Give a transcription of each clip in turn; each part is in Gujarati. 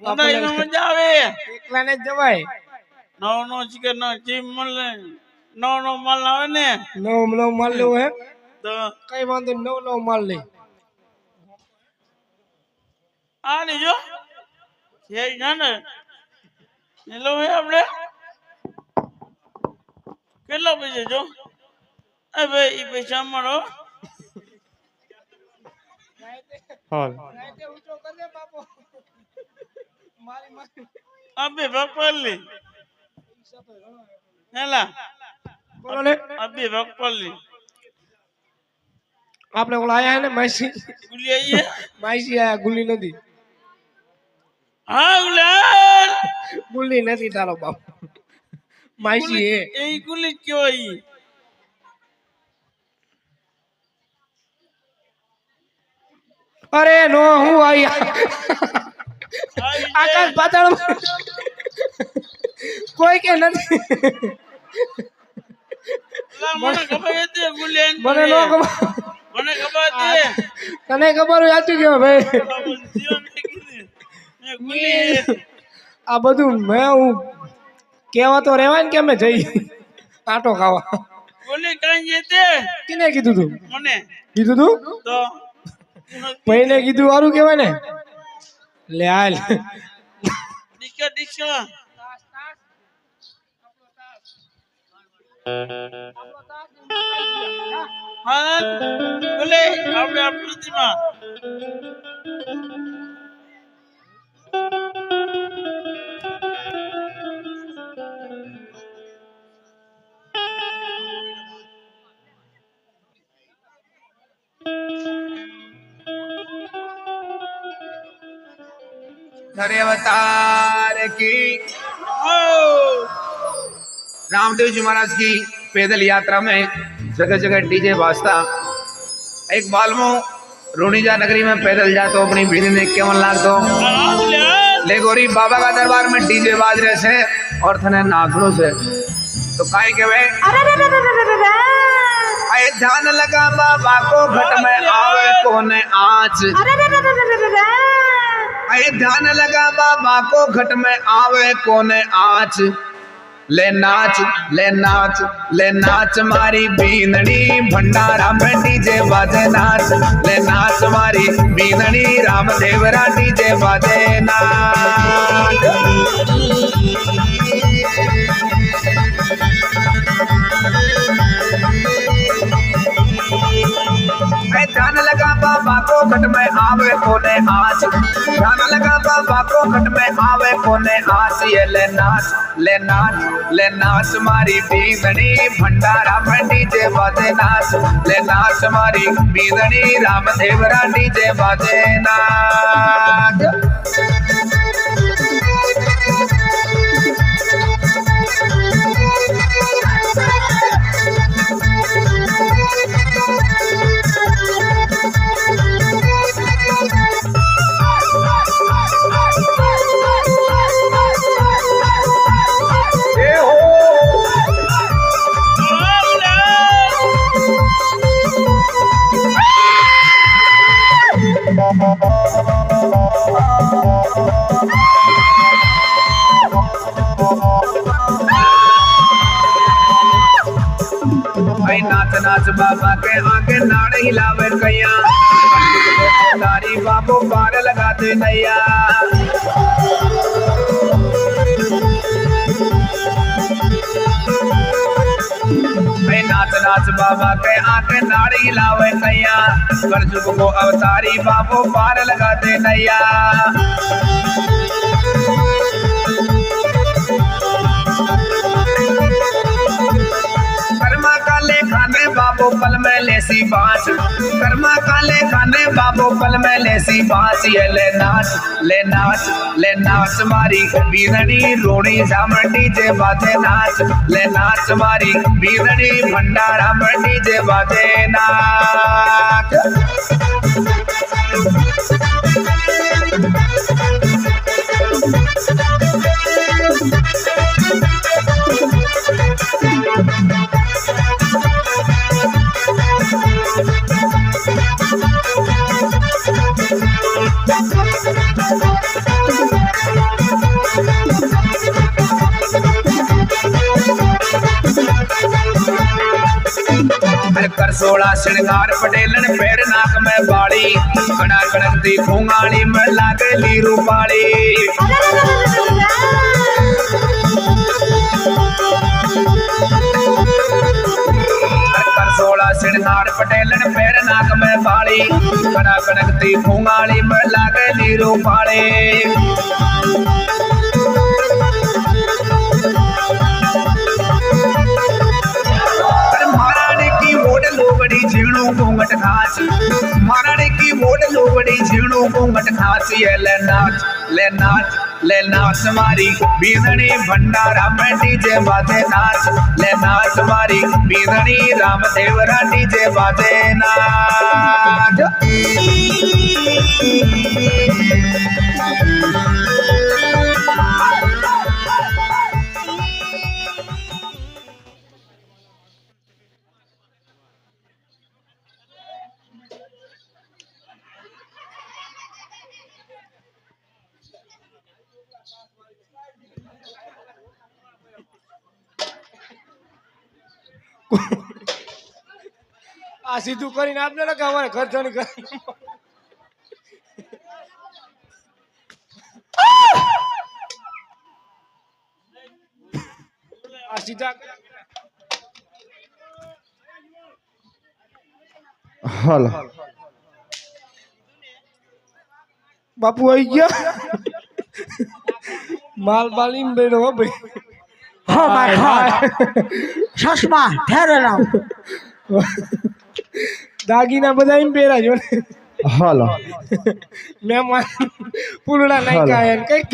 ઉનાઈ નો મજા આવે એકલા ને જવાય નવ ચિકન નો ચીમ મળે નવ માલ આવે ને નવ માલ લેવો હે તો કઈ વાંધો નવ માલ લે આ ની જો છે ને લો હે આપણે કેટલા પૈસા જો એ ભાઈ ઈ પૈસા મારો હાલ અબે બકપલ્લી હેલા બોલો ને અબે બકપલ્લી આપણે ઓલા આયા હે ને માસી ગુલી આઈએ માસી આયા ગુલી નથી હા ગુલાલ ગુલી નથી તારો બાપ માસી હે એ ગુલી કયો ઈ અરે નો હું આવી આકાશ પાતાળ કોઈ કે નથી મને ખબર હતી ગુલી મને નો ખબર મને ખબર હતી તને ખબર હોય સાચું કેવો ભાઈ આ બધું મેં હું કેવા તો રેવાય ને કે અમે જઈ આટો ખાવા ગુલી કઈ જતે કિને કીધું તું મને કીધું તું તો ભાઈને કીધું સારું કેવાય ને લે હાલ ડીકા હા બોલે આપણે પ્રતિમા हरे अवतार की रामदेव जी महाराज की पैदल यात्रा में जगह जगह डीजे बाजता एक बालमो रोनिजा नगरी में पैदल जातो अपनी भीड़ ने केवन लागतो ले गोरी बाबा का दरबार में डीजे बाज रहे से और थने नाचनो से तो काहे के वे आए ध्यान लगा बाबा को घट में आवे कोने आँच आए ध्यान लगा बाबा को घट में आवे कोने आँच ले नाच मारी बीनड़ी भंडारा में डीजे बाजे नाच ले नाच मारी बीनड़ी रामदेवरा डीजे बाजे नाच ध्यान लगा बाबा को घट में आवे कोने आँच ध्यान लगा बाबा को घट में आवे कोने आँच ये ले नाच मारी बींदनी भंडारा में डीजे बाजे नाच ले नाच मारी बींदनी रामदेवरा डीजे बाजे नाच नाच बाबा के आगे नाड़ हिलावे कैया तारी बाबू पार लगाते नैया नाच बाबा के आगे नाड़ हिलावे कैया करजुग को अवतारी बाबू पार लगाते नैया खाने बाबू पल में लेसी बाँच कर्मा काले खाने बाबू पल में लेसी बाँच ये ले नाच मारी बीनड़ी रोड़ी झामर डीजे बाजे नाच ले नाच मारी बीनड़ी भंडारा में डीजे बाजे नाच सोला श्रृंगार पटेलन पैर नाक में बाड़ी कड़ा कड़कती घुंगाड़ी में लागली रूपाली सोला श्रृंगार पटेलन पैर नाक में बाड़ी कड़ा कड़कती घुंगाड़ी में लागली रूपाली लोबड़ी झीणू घूंघट नाच महारानी की मोड़ लोबड़ी झीणू घूंघट नाच ये ले नाच मारी बींदनी भंडारा में डीजे बाजे नाच ले नाच मारी बींदनी रामदेवरा डीजे बाजे नाच આ સીધું કરીને આપને ને કે અમારે ખર્ચોની કરી આ સીધા હાલ બાપુ આવી ગયા માલ બાલીને બેડો હો ભાઈ Oh my God! ચશ્મા ઠેરેલા દાગીના બધા એમ પહેરા જો ને હાલ મહેમાન પૂરડા નાખ્યા એને કઈક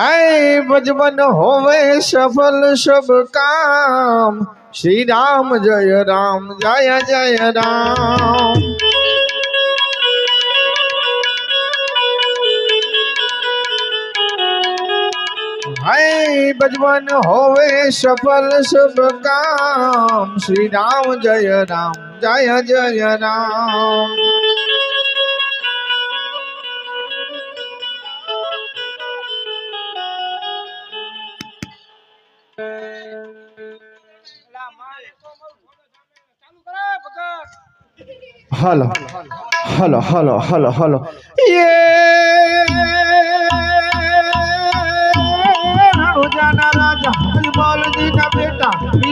આય બજબન હોવે સફલ સબ કામ શ્રી રામ જય રામ જય જય રામ हाय बजवन होवे सफल सब काम श्री राम जय जय Ram hello hello hello hello hello ये जाना राजा बाल जी ना बेटा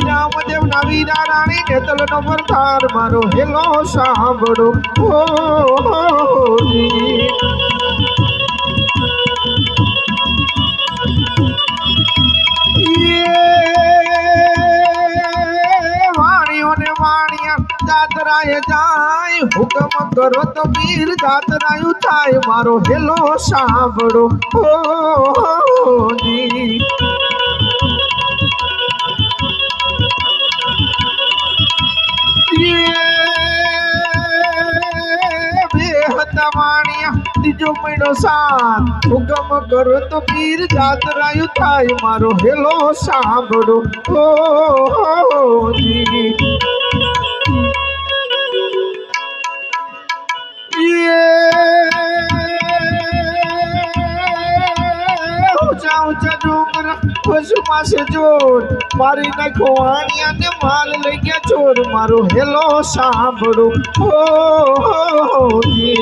राम देव ना वीरा रानी ने तल नो परतार मारो हेलो सांभळो ओ जी ये वाणियों ने वाणिया जातराए जाय हुकम करो तो वीर जातरायु थाय मारो हेलो सांभळो ओ जी तीजो महीनो साथ हुकम करो तो पीर जातरायु थाय मारो हेलो सांभळो ओ जी ऊंचा ऊंचा डूंगर पशुमा से जोर मारी नाखो आनिया ने माल लई गया चोर मारो हेलो सांभळो ओ जी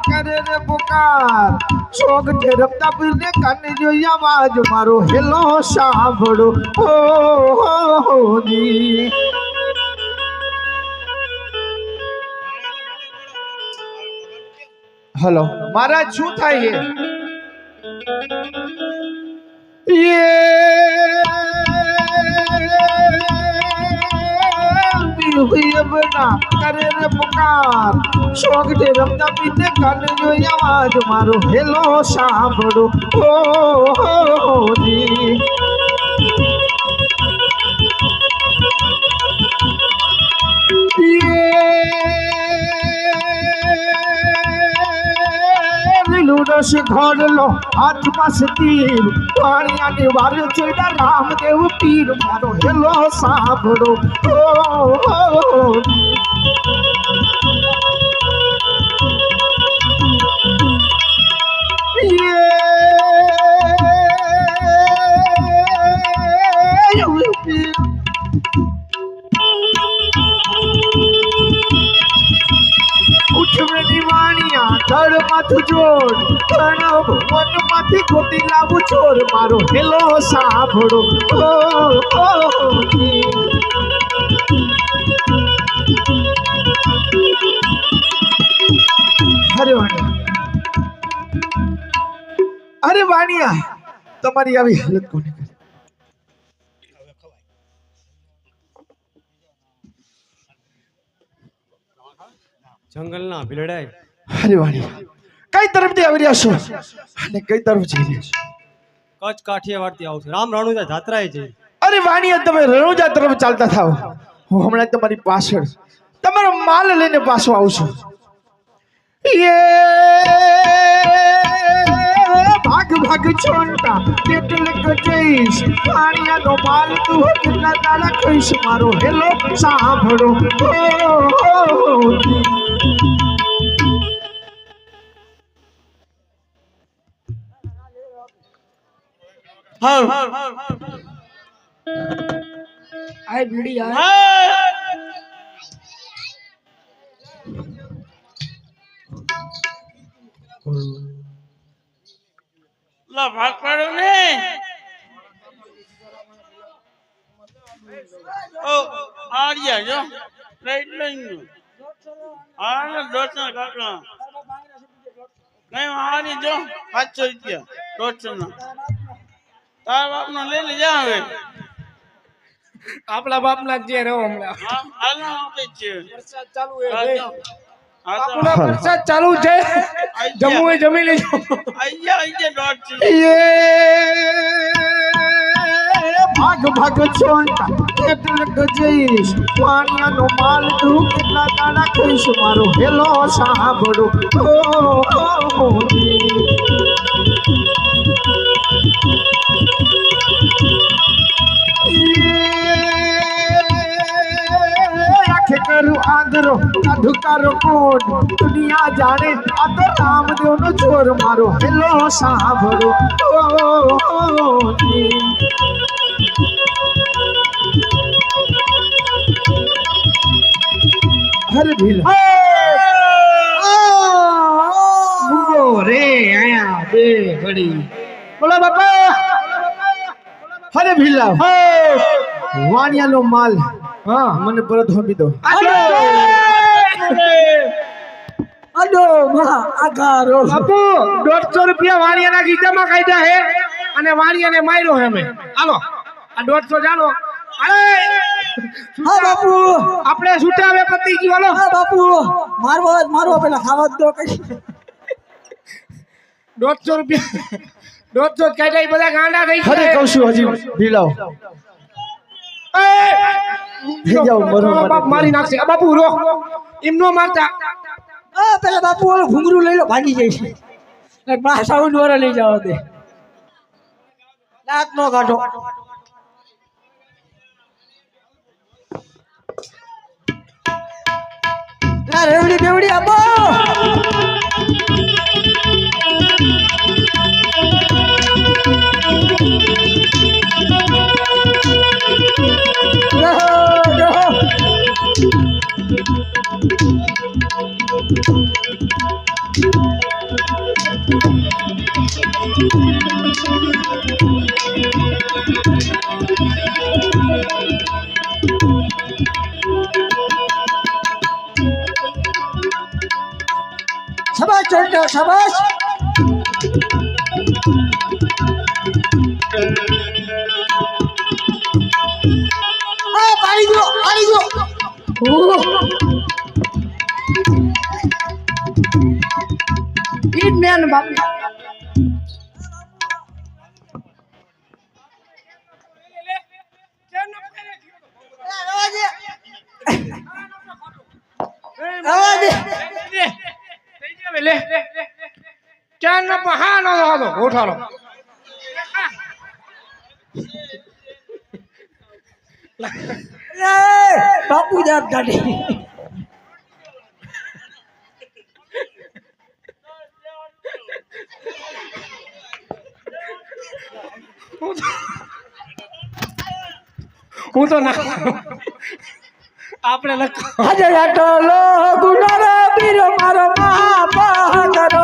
करे रे पुकार शोक ठेरपता पीरने काने जो आवाज मारो हेलो सांभळो ओ जी हेलो महाराज શું થાય हुई बना करे रे पुकार शोक दे रमता पीते कान जो आवाज मारो हेलो सांभळो ओ जी लूडस घर लो हाथ पास तीर पानिया ने वार चढ़ा रामदेव पीर मारो हेलो सांभळो ओ ઉઠવેની વાણિયા ધડ માથું જોડ તણ મન માંથી ગોતી લાવું ચોર મારો હેલો સાંભળો અરે વાણિયા અરે વાણિયા તમારી આવી હાલત કોને કરી જંગલના ભીલડાય અરે વાણિયા કઈ તરફથી આવી રહ્યા છો અને કઈ તરફ જઈ રહ્યા છો કચ્છ કાઠિયાવાડથી આવું છું રામ રણુજા જાત્રાએ જઈ અરે વાણિયા તમે રણુજા તરફ ચાલતા થાવ હું હમણાં તમારી પાછળ તમારો માલ લઈને પાછો આવું છું ભાગ ભાગ છોડતા કેટલે જઈશ વાણિયાનો માલ તું કેટલા દાડા કહીશ મારો હેલો સાંભળો આય બીડી આય લા ભાગ પાડો ને ઓ આર્યા જો રાઈટ લઈને આ ને દોસ્ત કાકા કઈ હારી જો 500 રૂપિયા દોસ્ત ના તાર બાપ નો લઈ લે જા હવે આપણા બાપના જે રહો હમણાં હા હાલ આપે છે વરસાદ ચાલુ હે આપણા વરસાદ ચાલુ છે જમવું હોય જમી લેજો આઈયા દોસ્ત ભાગ ભાગ છોડતા કેટલે જઈશ વાણિયાનો માલ તું કેટલા દાડા કહીશ મારો હેલો સાંભળો આખે કરું આંધરો અધુકારો કોટ દુનિયા જાણે આ તો રામદેવ નો ચોર મારો હેલો સાંભળો હરે ભીલા રે આયા બે ઘડી બોલો બાપા હરે ભીલા વાણિયાનો માલ હા મને પરત આપી દો અડો માં આગારો બાપુ 150 રૂપિયા વાણિયાના ગીતામાં કાઢ્યા હે અને વાણિયાને માર્યો હે અમે હાલો આ 150 જાનો હા બાપુ આપણે છૂટા હવે પતી ગયું હાલો હા બાપુ મારવો પેલા ખાવા દો કઈ 150 રૂપિયા 150 કાઢ્યા બધા ગાંડા થઈ હરે ગયા કહું છું હજી ભીલાઓ થઈ જાઓ મરો બાપ મારી નાખશે આ બાપુ રો એમ નો મારતા પેલા બાપુ ઓલું ઘૂંઘરું લઈ લો ભાગી જાય છે એક મારા સાઉન્ડ વાળા લઈ જાવ દે દાંત નો કાઢો રેવડી બેવડી આપો શાબાશ ચોટો શાબાશ પાણી દો ઈટ મેન બાપ લે ચાન નો બહાનો હતો ઉઠાલો બાપુ જાત કાઢી હું તો ના આપણે લખ આજે આટલો ગુનાર પીર મારો માફ કરો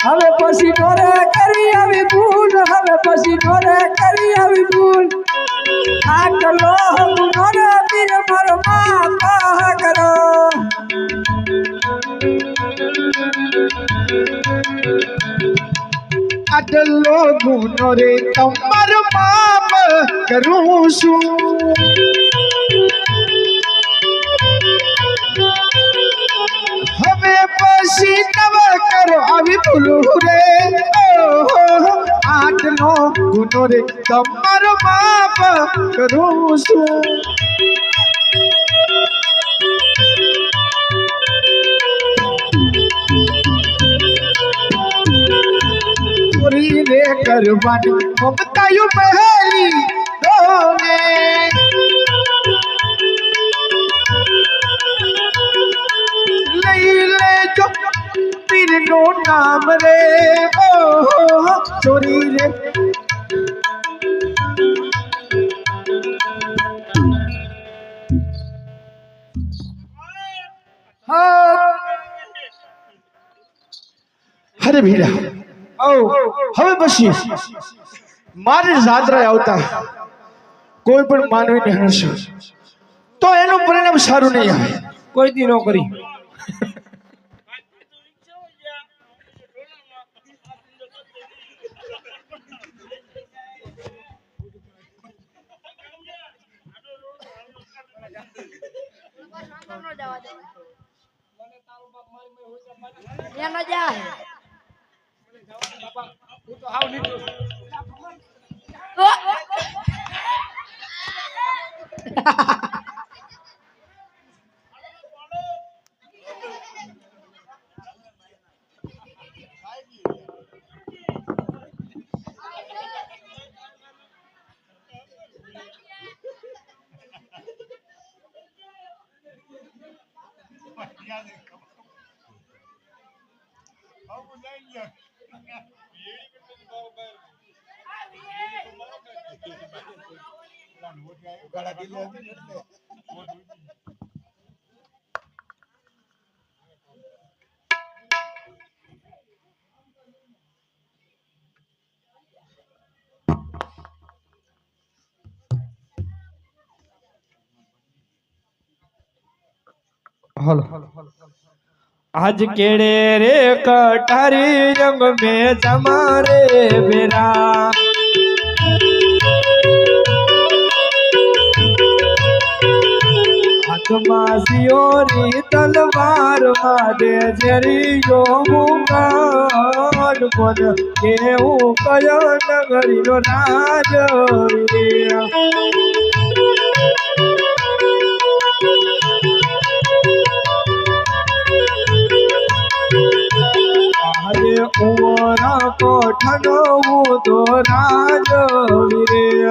હવે પછી ઢોરે કરી આવી ભૂલ હવે પછી ઢોરે કરી આવી ભૂલ આટલો ગુનાર પીર મારો માફ કરો આટલો ગુનો રે તમારો માફ કરું છું હવે પછી નવ કરો આવી ભૂલું રે ઓહો આટલો ગુનો રે તમારો માફ કરું છું ચોરી રે કરવાની મમતાયું પહેલી રોને લઈ લેજો પીરનું નામ રે ઓહો ચોરી રે અરે ભીડા હવે પછી મારી જાત્રાએ આવતા કોઈ પણ માનવીને હણશે તો એનું પરિણામ સારું નહીં આવે કોઈ દી ન કરી હલો आज केड़े रे कटारी रंग में जमारे बेरा हाथमासियोरी तलवार मारे जरियो मुगाड़ मन केहू कयो नगरी नो राज अरे उमरा कोठनो तो राज वीरे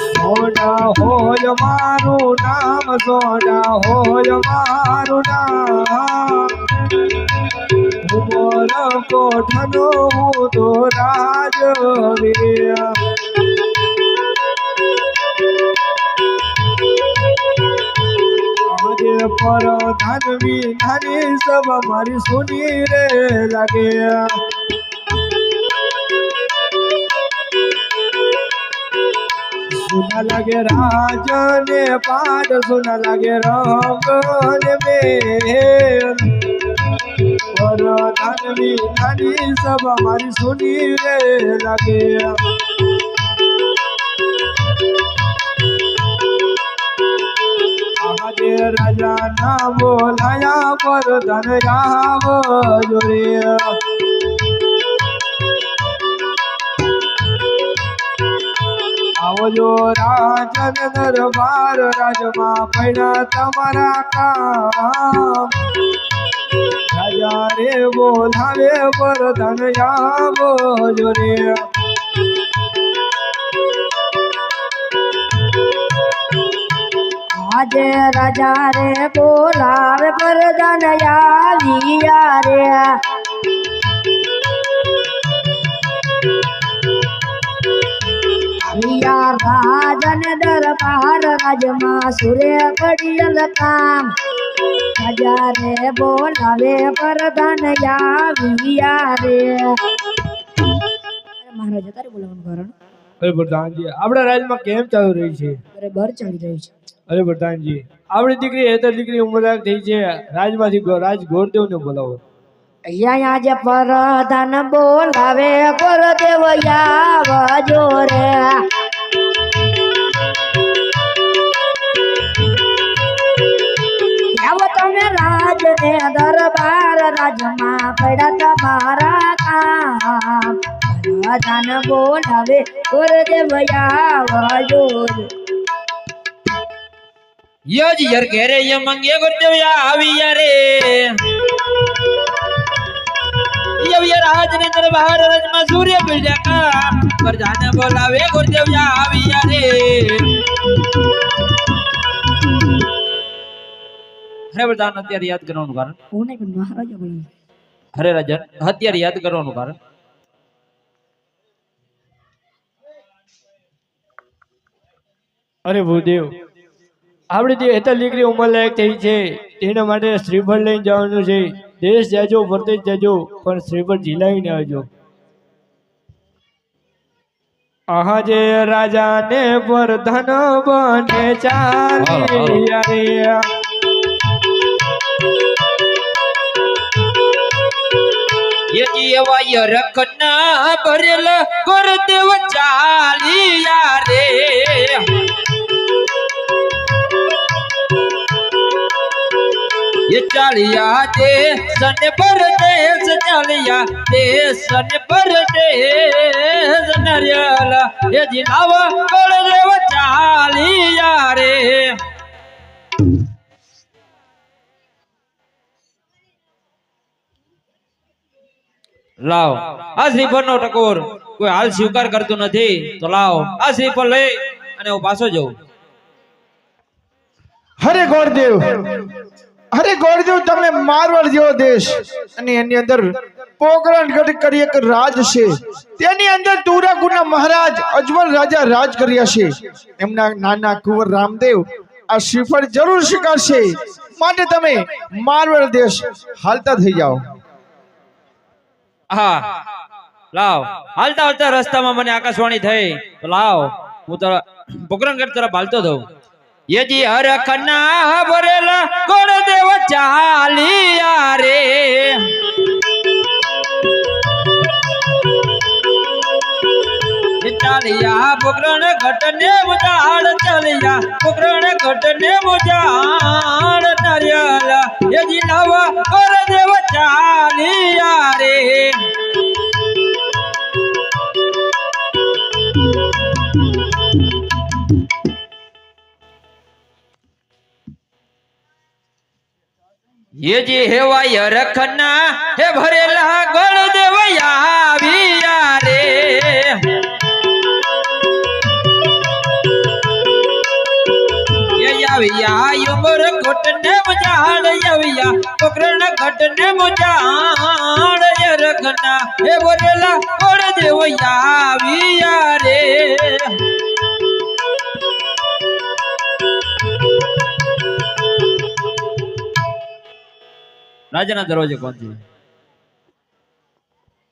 सोना होय मारू नाम सोना होय मारू नाम उमरा कोठनो तो राज वीरे पर धनवी धनी सब हमारी सुनी रे लगे सुना लगे राजन पाठ सुना लगे रंगन में पर धनवी धनी सब हमारी सुनी रे लगे राजा ना बोलाया पर धन राम जोरे आवजो राजन दरबार राजमा पैना तमारा काम राजा रे बोलावे पर धन राम जोरे આજે રાજા રે બોલાવે વરદાન આવ્યા રે આવ્યા રાજન દરબાર રાજમાં સુરે પડિયલ કામ રાજા રે બોલાવે વરદાન આવ્યા રે મહારાજા તારે બોલાવવાનું કારણ અરે પ્રધાનજી આપણા રાજમાં કેમ ચાલુ રહી છે? બરાબર ચાલી રહ્યું છે. અરે પ્રધાનજી આપણી દીકરી હેતર દીકરી ઉંમરલાયક થઈ છે, રાજમાંથી રાજ ગોરદેવને બોલાવો. અહીંયા આજે પ્રધાન બોલાવે ગોરદેવ આવજો રે આવો તમે રાજ ને દરબાર રાજમાં પડ્યા તમારા કામ પ્રધાન બોલાવે ગોરદેવ આવજો રે યજ યર ઘેરે યમંગે ગુરદેવયા આવિયા રે યવ્ય રાજ ને દરબાર રાજમાં સૂર્ય પીડ્યા કા પ્રધાન બોલાવે ગુરદેવયા આવિયા રે હરે પ્રધાન અત્યારે યાદ કરવાનું કારણ હું નહીં પણ મહારાજા બોલાવે હરે રાજન અત્યારે યાદ કરવાનું કારણ અરે ભૂદેવ આપણી જે હેતર દીકરી ઉંમરલાયક થઈ છે તેના માટે શ્રીફળ લઈને જવાનું છે. દેશ જાજો પરદેશ જાજો પણ શ્રીફળ ઝીલાવીને આવજો. આહા જે રાજાને પ્રધાન બને ચાલ્યા રે યજી એવા યરખના ભરેલા ગુરદેવ ચાલિયા રે ये चालिया दे सन परदेश चालिया दे सन परदेश नरियाला ये जिनावा बलदेव चालिया रे लाओ आ श्रीफળ નો ટકોર કોઈ હાલ સ્વીકાર કરતું નથી તો લાવો આ શ્રીફળ લઈ અને હું પાછો જાઉં. હરે ગોરદેવ, અરે ગોરદેવ, તમે મારવાડ જેવો દેશ અને એની અંદર પોકરણગઢ કરી એક રાજ છે, તેની અંદર તુરાગુના મહારાજ અજમલ રાજા રાજ કર્યા છે. એમના નાના કુંવર રામદેવ આ શ્રીફળ જરૂર સ્વીકારશે, માટે તમે મારવાડ દેશ હાલતા થઈ જાઓ. હા લાવ હાલતા હાલતા રસ્તામાં મને આકાશવાણી થઈ તો લાવ હું તારા પોકરણગઢ તરફ હાલતો દઉં. યજી હરખના ભરેલા ગુરદેવ ચાલિયા રે ચાલિયા પોકરણગઢ ને મુજાડ ચાલિયા પોકરણગઢ ને મુજાડ નરિયાલા યજી નવા ગુરદેવ ચાલિયા રે ये जी हेवाय रखना हे भरेला गुरदेव आविया रे ये आविया उमर घुटने मुजाड़ आविया पोकरणगढ़ ने मुजाड़ ये रखना हे भरेला गुरदेव आविया रे રાજાના દરવાજે પહોંચી.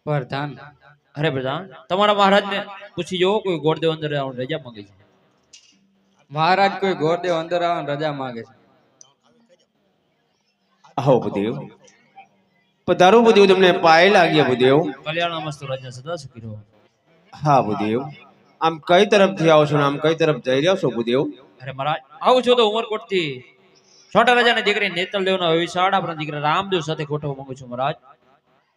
પ્રધાન અરે પ્રધાન તમારા મહારાજને પૂછી જો કોઈ ગોરદેવ અંદર રજા માંગે છે. મહારાજ કોઈ ગોરદેવ અંદર આવવાની રજા માંગે છે. આવો ભૂદેવ, પધારો ભૂદેવ, તમને પાય લાગ્યા ભૂદેવ. કલ્યાણ મસ્તુ રાજા સદા સુખી રહો. હા ભૂદેવ, આમ કઈ તરફથી આવો છો ને આમ કઈ તરફ જઈ રહ્યો છો ભૂદેવ? અરે મહારાજ આવું છો તો ઉમરકોટ થી છોટા રાજાની દીકરી નેતલ દેવના વિશાળ આપણા દીકરા રામદેવ સાથે ગોઠવવા માંગુ છું મહારાજ.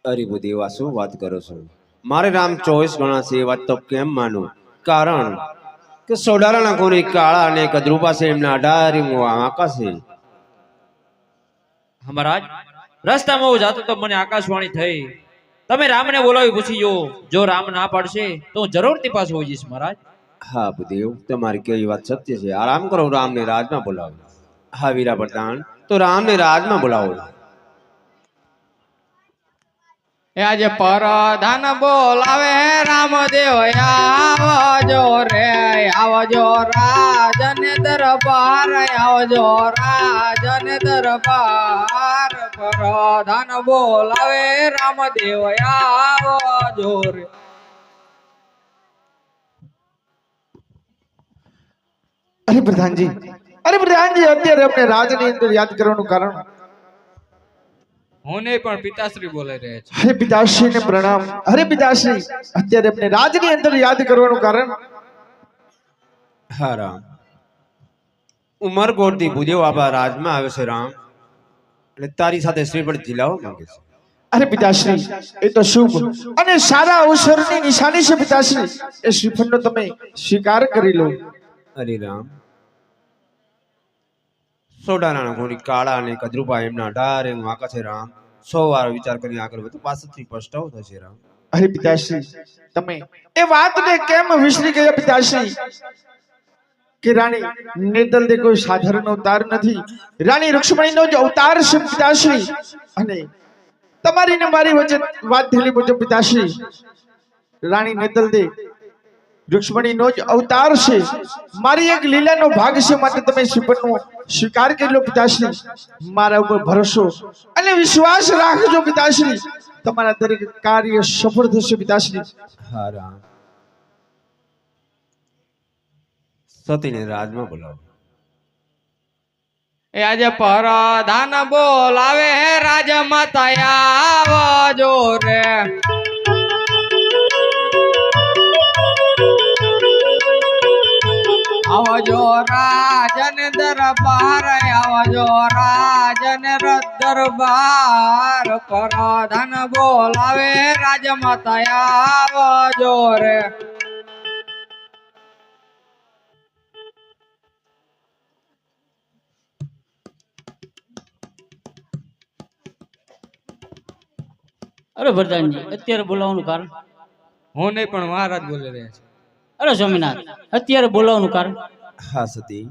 અરે ભૂદેવ, આ શું વાત કરો છો? મારે રામ 24 ગણા છે, એ વાત તો કેમ માનું? કારણ કે સોડારાના કોરી કાળા અને કદરૂપા છે, એમના 18 આંકા છે. મહારાજ રસ્તામાં હું જાતો તો મને આકાશવાણી થઈ, તમે રામને બોલાવી પૂછી જો રામ ના પાડશે તો હું જરૂરથી પાછો હોઈ જઈશ મહારાજ. હા ભૂદેવ, તમારી કેવી વાત સત્ય છે. આરામ કરો, રામને રાજમાં બોલાવો. હા વીરા પ્રધાન, તો રામને રાજમાં બોલાવો. એ આજે પરધાન બોલાવે રામદેવ આવજો રે આવજો રાજન દરબાર આવજો રાજન દરબાર પરધાન બોલાવે રામદેવ આવજો રે. અરે પ્રધાનજી, અત્યારે અમને રાજની અંદર યાદ કરવાનું કારણ? હું નહીં પણ પિતાશ્રી બોલાઈ રહ્યા છે. અરે પિતાશ્રી ને પ્રણામ. અરે પિતાશ્રી, અત્યારે અમને રાજની અંદર યાદ કરવાનું કારણ? હા રામ, ઉમરકોટથી ભૂદેવ બાબા રાજમાં આવે છે રામ, એટલે તારી સાથે શ્રીફળ ઝીલાવવા માંગે છે. અરે પિતાશ્રી, એ તો શુભ અને સારા અવસરની નિશાની છે પિતાશ્રી. એ શ્રીફળનો તમે સ્વીકાર કરી લો. અરે રામ, સોડાના ઘોડી કાળા અને કદરૂપા એમના 18 વાંકા છે રામ. 100 વાર વિચાર કરી આગળ વધુ, પાછળથી પસ્તાવો થશે રામ. અરે પિતાશ્રી, તમે એ વાતને કેમ વિસરી ગયા પિતાશ્રી? કે રાણી નેતલ દે કોઈ સાધારણ અવતાર નથી, રાણી રૂક્ષ્મણીનો જ અવતાર છે પિતાશ્રી. અને તમારી ને મારી વચ્ચે વાત થયેલી મુજબ પિતાશ્રી, રાણી નેતલ દે રૂક્ષ્મણીનો જ અવતાર છે. મારી એક લીલાનો ભાગ છે, માટે તમે શ્રીફળનો સ્વીકાર કરી લો પિતાશ્રી. મારા ઉપર ભરોસો અને વિશ્વાસ રાખજો પિતાશ્રી. તમારા દરેક કાર્ય સફળ થશે પિતાશ્રી. હા રામ, સતીને રાજમાં બોલાવો. એ આજે પરધાન બોલાવે રાજમાતા આવજો રે. આવજો રાજન દરબાર આવજો રાજન દરબાર પરધાન બોલાવે રાજમાતા આવજો રે. અરે પ્રધાનજી, અત્યારે બોલાવવાનું કારણ? હું નહીં પણ મહારાજ બોલી રહ્યા છે. અરે સ્વામિનાથ, અત્યારે બોલાવવાનું કારણ? હા સતી,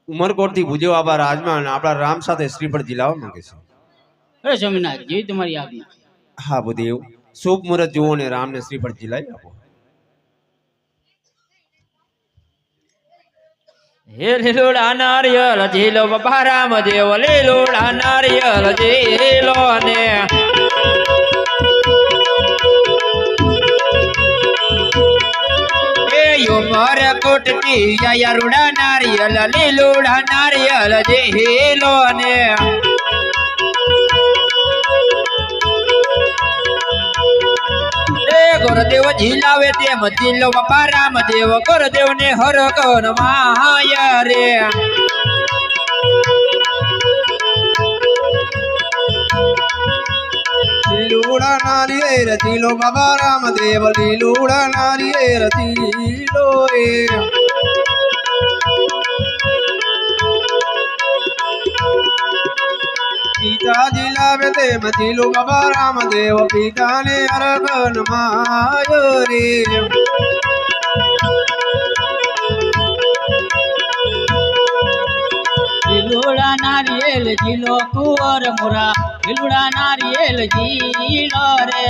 ઉમરકોટથી ભૂદેવ બાબા રાજમાં આપણા રામ સાથે શ્રીફળ ઝીલાવવા માંગે છે. અરે સ્વામિનાથ, જેવી તમારી આજ્ઞા. હા ભૂદેવ, શુભ મુહૂર્ત જુઓ અને રામને શ્રીફળ ઝીલાવી આપો. હે લીલુડા નારિયેલ ઝીલો બાબા રામદેવ, લીલુડા નારિયેલ ઝીલો ને ઉમરકોટથી આયા રૂડા નારિયેલ, લીલુડા નારિયેલ ઝીલો ને ગુરુદેવ ઝીલાવે તેમ ઝીલો બાપા રામદેવ, ગુરુદેવ ને હર કન માયા રે. લીલુડા નારિયેર ઝીલો બાબા રામદેવ, લીલુડા નારિયેર ઝીલો રે. પિતા ઝીલાવે તેમ ઝીલો બાબા રામદેવ, પિતાને અરગન માયો રે. લીલુડા નારિયેલ ઝીલો કુંવર મુરા, લીલુડા નારિયેલ ઝીલો રે.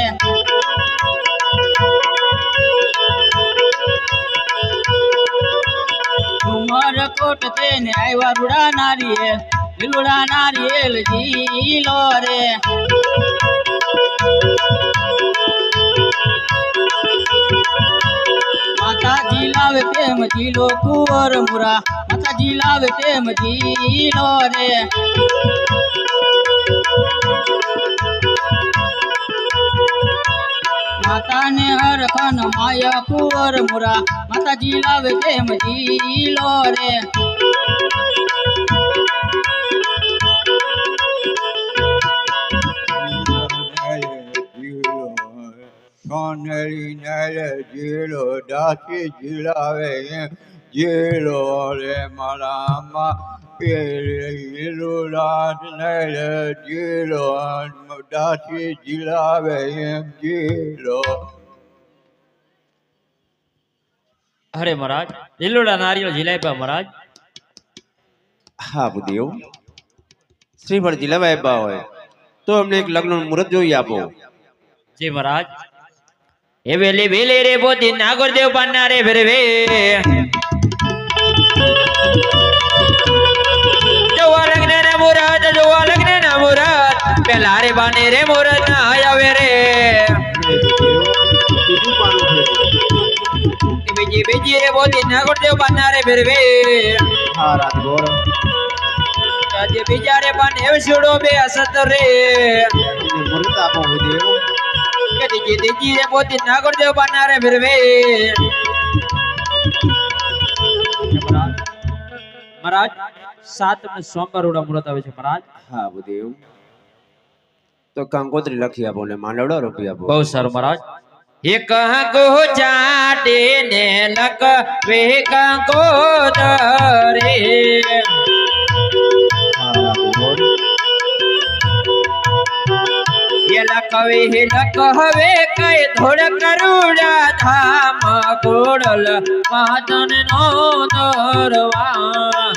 ઉમરકોટ તેને આવ્યા રૂડા નારિયેલ, લીલુડા નારિયેલ ઝીલો રે. માતા ઝીલાવે તેમ ઝીલો કુંવર મુરા, માતા ઝીલાવે તેમ ઝીલો રે. માતાને હરખન માયા કુંવર મુરા, માતા ઝીલાવે તેમ ઝીલો રે. સોનેરી નેલ ઝીલો દાસી ઝીલાવે ઝીલો રે મારામાં. લીલુડા નેલ ઝીલો દાસી ઝીલાવે ઝીલો. અરે મહારાજ, લીલુડા નારિયેળ ઝીલાવ્યા મહારાજ. હા ભૂદેવ, શ્રીફળ જીલાવા આપ્યા હોય તો અમને એક લગ્નનું મુહૂર્ત જોઈ આપો. જી મહારાજ. એ વેલી વેલી રે બોધી નાગરદેવ પાના રે ફેરવે જોવા લગ્ન ના મુહૂર્ત, જોવા લગ્ન ના મુહૂર્ત, પેલા રે બાને રે મુહૂર્ત ના આવે રે. બીજું પાનું છે. બીજી બીજી રે બોધી નાગરદેવ પાના રે ફેરવે હા રાજગોર, આજે બીજા રે બાને હવે છોડો બે અસત રે. અમને મુહૂર્ત આપો ભૂદેવ. કે દીજી દીજી રે બોધી નાગરદેવ પાના રે ફેરવે. મહારાજ 7 અને સોમવાર ઉડા મુહૂર્ત આવે છે મહારાજ. હા ભૂદેવ, તો કંકોત્રી લખી આપો ને માંડવડો રોપી આપો. બહુ સારું મહારાજ. એક કંકો ચાટે ને લખવે કંકોતરે. હા રાજગોર, એ લખવે લખવે કઈ ધોળ કરુડા ધામ ગોડલ માતન નો દરવા.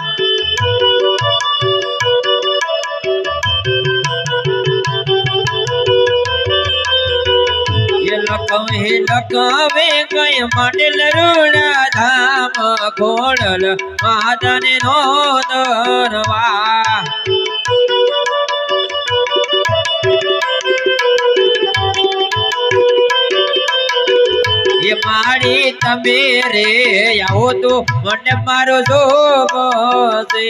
લખવે લખવે કઈ મંડલ રૂડા ધામ ગોડલ માતન નો દરવા. એ મારી તમે રે આવો તો મને મારો જોબ છે.